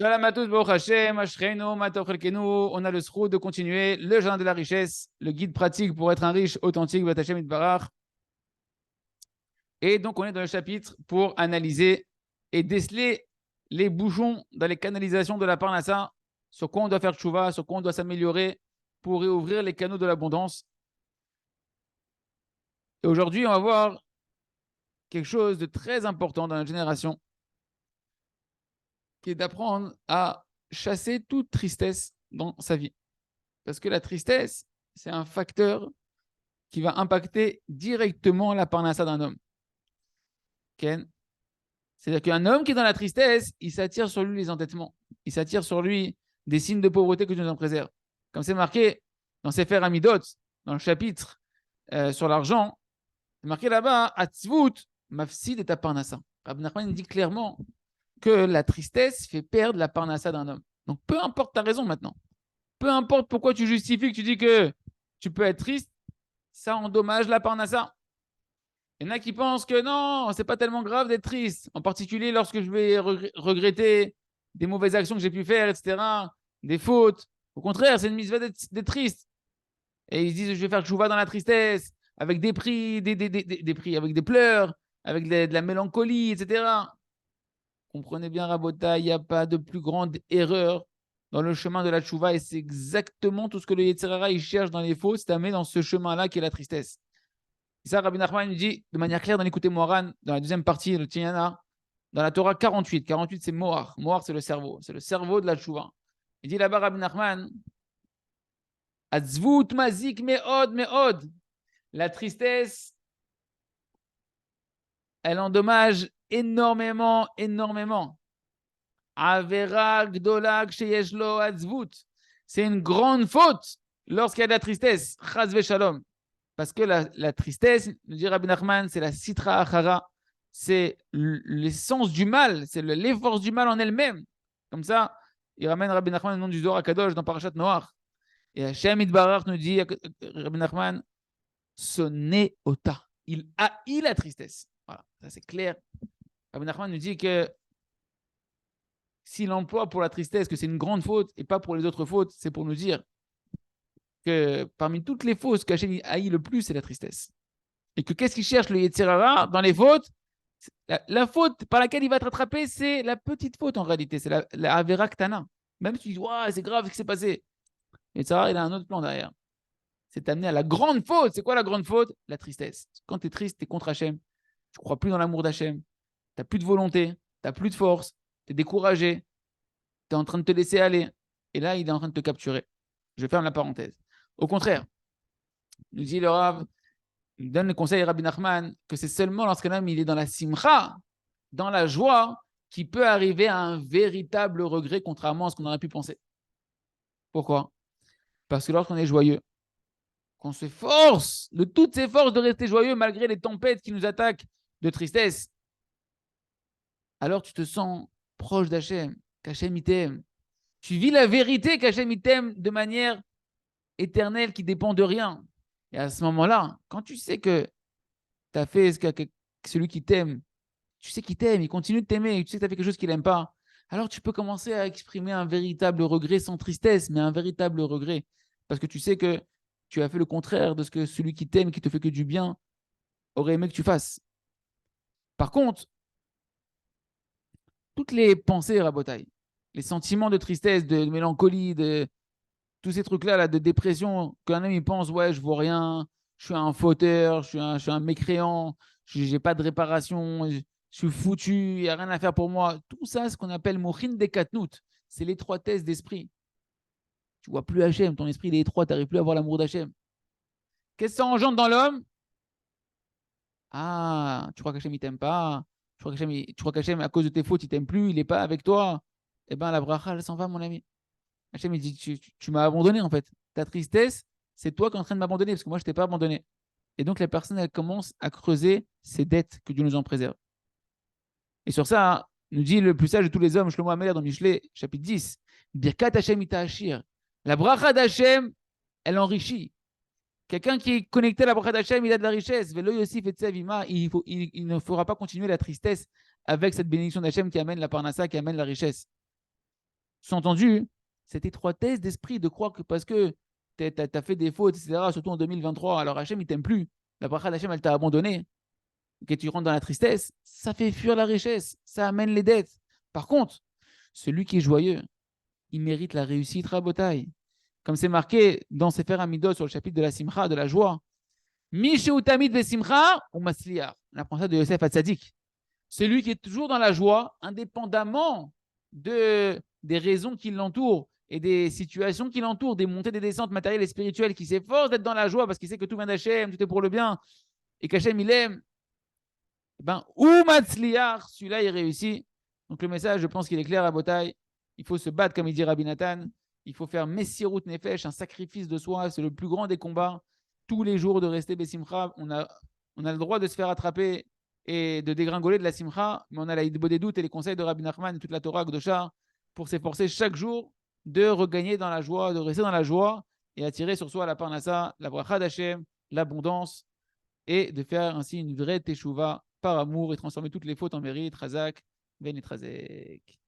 Shalom à tous, Baruch Hashem, Ashreinu, Matov Chelkenu. On a le sroud de continuer le jardin de la richesse, le guide pratique pour être un riche authentique, Bat Hashem Itbarach. Et donc, on est dans le chapitre pour analyser et déceler les bouchons dans les canalisations de la Parnassa, sur quoi on doit faire tchouva, sur quoi on doit s'améliorer pour réouvrir les canaux de l'abondance. Et aujourd'hui, on va voir quelque chose de très important dans notre génération, qui est d'apprendre à chasser toute tristesse dans sa vie. Parce que la tristesse, c'est un facteur qui va impacter directement la parnassa d'un homme. Ken, c'est-à-dire qu'un homme qui est dans la tristesse, il s'attire sur lui les entêtements. Il s'attire sur lui des signes de pauvreté que Dieu nous en préserve. Comme c'est marqué dans Sefer Amidot, dans le chapitre sur l'argent, c'est marqué là-bas, Atzvut, mafsid et ta parnassa. Rabbi Nachman dit clairement que la tristesse fait perdre la parnassa d'un homme. Donc peu importe ta raison maintenant, peu importe pourquoi tu justifies que tu dis que tu peux être triste, ça endommage la parnassa. Il y en a qui pensent que non, c'est pas tellement grave d'être triste, en particulier lorsque je vais regretter des mauvaises actions que j'ai pu faire, etc., des fautes. Au contraire, c'est une mitzvah d'être triste. Et ils se disent, je vais faire tchouva dans la tristesse, avec des prix, des prix, avec des pleurs, avec de la mélancolie, etc. Comprenez bien, Rabota, il n'y a pas de plus grande erreur dans le chemin de la tchouva, et c'est exactement tout ce que le Yetzer Hara il cherche dans les fautes, c'est d'amener dans ce chemin-là qui est la tristesse. Et ça, Rabbi Nachman nous dit de manière claire dans l'écouter Moharan, dans la deuxième partie, le Tiana, dans la Torah 48. 48, c'est Mohar. Mohar, c'est le cerveau. C'est le cerveau de la tchouva. Il dit là-bas, Rabbi Nachman, Atzvut mazik meod meod. La tristesse, elle endommage énormément, énormément. Avera gdolag sheyeshlo atzvut. C'est une grande faute lorsqu'il y a de la tristesse. Chaz shalom. Parce que la tristesse, nous dit Rabbi Nachman, c'est la sitra achara, c'est l'essence du mal, c'est l'effort du mal en elle-même. Comme ça, il ramène Rabbi Nachman le nom du Zohar HaKadosh dans Parashat Noach. Et Hashem Itbarach nous dit, Rabbi Nachman, sonné ota. Il haït la tristesse. Voilà, ça c'est clair. Rabbi Nachman nous dit que s'il emploie pour la tristesse que c'est une grande faute et pas pour les autres fautes, c'est pour nous dire que parmi toutes les fautes qu'Hachem haït le plus, c'est la tristesse. Et que qu'est-ce qu'il cherche le Yetzer Hara dans les fautes? La faute par laquelle il va te rattraper, c'est la petite faute en réalité, c'est la Avera Ktana. Même si tu dis, ouais, c'est grave ce qui s'est passé. Le Yetzer Hara, il a un autre plan derrière. C'est t'amener à la grande faute. C'est quoi la grande faute? La tristesse. Quand tu es triste, tu es contre Hachem. Tu ne crois plus dans l'amour d'Hachem. Tu n'as plus de volonté. Tu n'as plus de force. Tu es découragé. Tu es en train de te laisser aller. Et là, il est en train de te capturer. Je ferme la parenthèse. Au contraire, nous dit le Rav, il donne le conseil à Rabbi Nachman que c'est seulement lorsqu'un homme il est dans la simcha, dans la joie, qu'il peut arriver à un véritable regret, contrairement à ce qu'on aurait pu penser. Pourquoi? Parce que lorsqu'on est joyeux, qu'on se force de toutes ses forces de rester joyeux malgré les tempêtes qui nous attaquent de tristesse, alors tu te sens proche d'Hachem, qu'Hachem il t'aime. Tu vis la vérité qu'Hachem il t'aime de manière éternelle qui dépend de rien. Et à ce moment-là, quand tu sais que tu as fait ce que celui qui t'aime, tu sais qu'il t'aime, il continue de t'aimer, et tu sais que tu as fait quelque chose qu'il n'aime pas, alors tu peux commencer à exprimer un véritable regret sans tristesse, mais un véritable regret. Parce que tu sais que tu as fait le contraire de ce que celui qui t'aime, qui te fait que du bien, aurait aimé que tu fasses. Par contre, toutes les pensées, Rabotaï, les sentiments de tristesse, de mélancolie, de tous ces trucs-là là, de dépression, qu'un homme il pense, ouais, je vois rien, je suis un fauteur, je suis un mécréant, je n'ai pas de réparation, je suis foutu, il n'y a rien à faire pour moi. Tout ça, ce qu'on appelle mochin de katnout, c'est l'étroitesse d'esprit. Tu vois plus Hachem, ton esprit il est étroit, tu n'arrives plus à avoir l'amour d'Hachem. Qu'est-ce que ça engendre dans l'homme? Ah, tu crois qu'Hachem il t'aime pas, tu crois qu'Hachem, à cause de tes fautes, il t'aime plus, il n'est pas avec toi. Eh bien, la bracha, elle s'en va, mon ami. Hachem, il dit, tu m'as abandonné en fait. Ta tristesse, c'est toi qui es en train de m'abandonner parce que moi, je ne t'ai pas abandonné. Et donc, la personne, elle commence à creuser ses dettes, que Dieu nous en préserve. Et sur ça, nous dit le plus sage de tous les hommes, Shlomo Ameler, dans Michelet, chapitre 10, Birkat Hachem ita Hashir. La bracha d'Hachem, elle enrichit. Quelqu'un qui est connecté à la bracha d'Hachem, il a de la richesse. Velo Yosif et Tsevima, il ne fera pas continuer la tristesse avec cette bénédiction d'Hachem qui amène la parnassa, qui amène la richesse. Sous-entendu, cette étroitesse d'esprit de croire que parce que tu as fait des fautes, etc., surtout en 2023, alors Hachem, il t'aime plus. La bracha d'Hachem, elle t'a abandonné, que tu rentres dans la tristesse, ça fait fuir la richesse, ça amène les dettes. Par contre, celui qui est joyeux, il mérite la réussite, Rabotai. Comme c'est marqué dans Sefer Amidot sur le chapitre de la Simcha, de la joie. Misheu Tamid Vesimcha ou Masliar. On apprend ça de Yosef Hatzadik. Celui qui est toujours dans la joie, indépendamment des raisons qui l'entourent et des situations qui l'entourent, des montées, des descentes matérielles et spirituelles, qui s'efforce d'être dans la joie parce qu'il sait que tout vient d'Hachem, tout est pour le bien, et qu'Hachem, il aime, ou Matzliar, celui-là, il réussit. Donc le message, je pense qu'il est clair à Botaï. Il faut se battre, comme il dit Rabbi Nathan. Il faut faire Messirut Nefesh, un sacrifice de soi. C'est le plus grand des combats. Tous les jours de rester Bessimcha. On a le droit de se faire attraper et de dégringoler de la Simcha, mais on a la Hidbo des doutes et les conseils de Rabbi Nachman et toute la Torah Gdosha pour s'efforcer chaque jour de regagner dans la joie, de rester dans la joie et attirer sur soi la parnassa, la bracha d'Hachem, l'abondance, et de faire ainsi une vraie teshuva par amour et transformer toutes les fautes en mérite. Razak, Ben et Trazek.